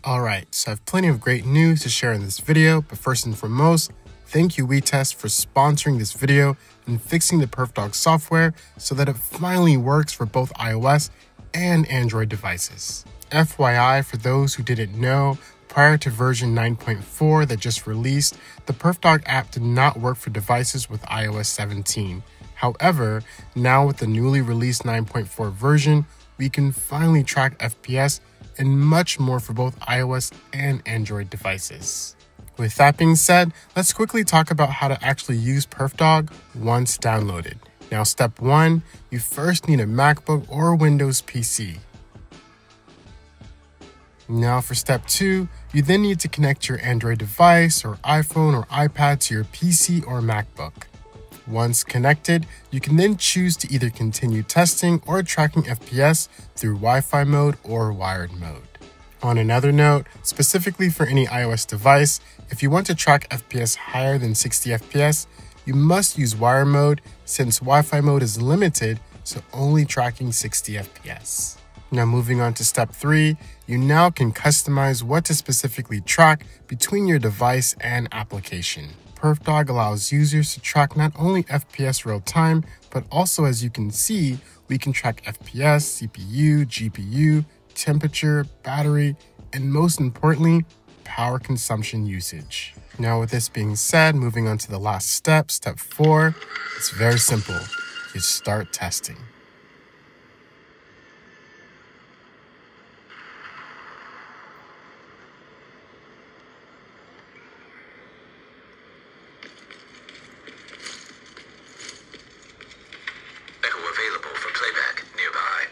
Alright, so I have plenty of great news to share in this video, but first and foremost, thank you WeTest for sponsoring this video and fixing the PerfDog software so that it finally works for both iOS and Android devices. FYI, for those who didn't know, prior to version 9.4 that just released, the PerfDog app did not work for devices with iOS 17. However, now with the newly released 9.4 version, we can finally track FPS and much more for both iOS and Android devices. With that being said, let's quickly talk about how to actually use PerfDog once downloaded. Now, step 1, you first need a MacBook or Windows PC. Now for step 2, you then need to connect your Android device or iPhone or iPad to your PC or MacBook. Once connected, you can then choose to either continue testing or tracking FPS through Wi-Fi mode or wired mode. On another note, specifically for any iOS device, if you want to track FPS higher than 60 FPS, you must use wire mode since Wi-Fi mode is limited to only tracking 60 FPS. Now moving on to step 3, you now can customize what to specifically track between your device and application. PerfDog allows users to track not only FPS real time, but also, as you can see, we can track FPS, CPU, GPU, temperature, battery, and most importantly, power consumption usage. Now with this being said, moving on to the last step, step 4, it's very simple. You start testing. Available for playback nearby.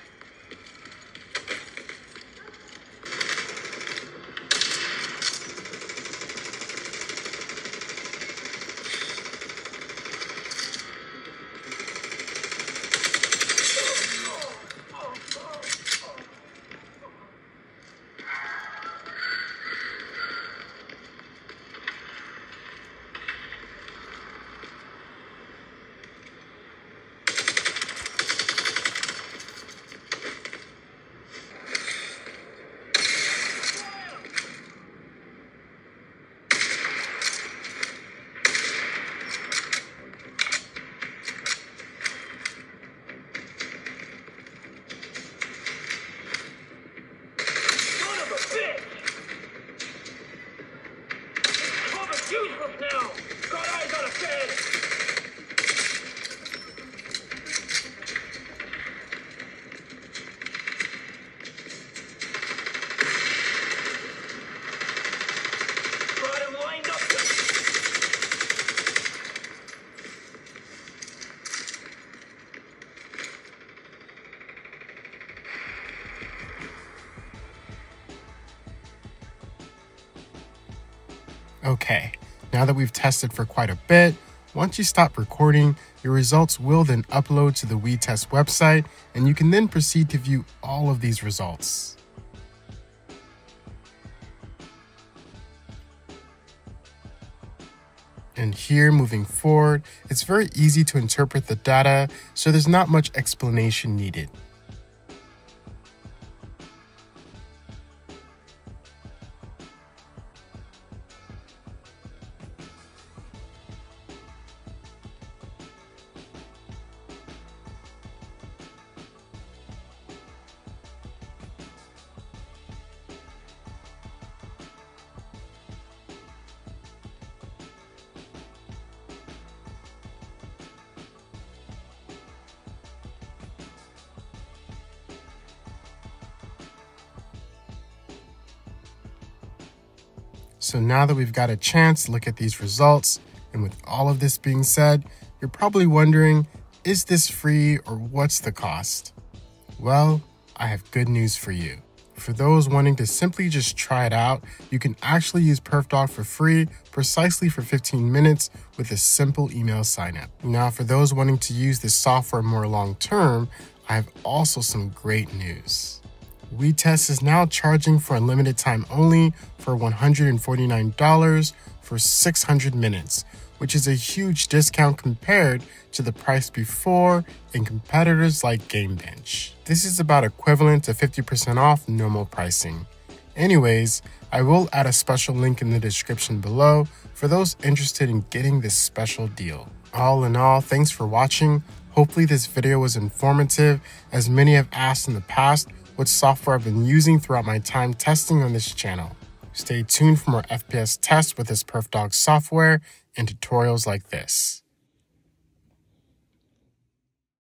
Useless now! Got eyes on a fan! Got him lined up! Okay, now that we've tested for quite a bit, once you stop recording, your results will then upload to the WeTest website, and you can then proceed to view all of these results. And here, moving forward, it's very easy to interpret the data, so there's not much explanation needed. So now that we've got a chance to look at these results, and with all of this being said, you're probably wondering, is this free or what's the cost? Well, I have good news for you. For those wanting to simply just try it out, you can actually use PerfDog for free, precisely for 15 minutes with a simple email sign-up. Now, for those wanting to use this software more long-term, I have also some great news. WeTest is now charging for unlimited time only for $149 for 600 minutes, which is a huge discount compared to the price before and competitors like GameBench. This is about equivalent to 50% off normal pricing. Anyways, I will add a special link in the description below for those interested in getting this special deal. All in all, thanks for watching. Hopefully this video was informative, as many have asked in the past what software I've been using throughout my time testing on this channel. Stay tuned for more FPS tests with this PerfDog software and tutorials like this.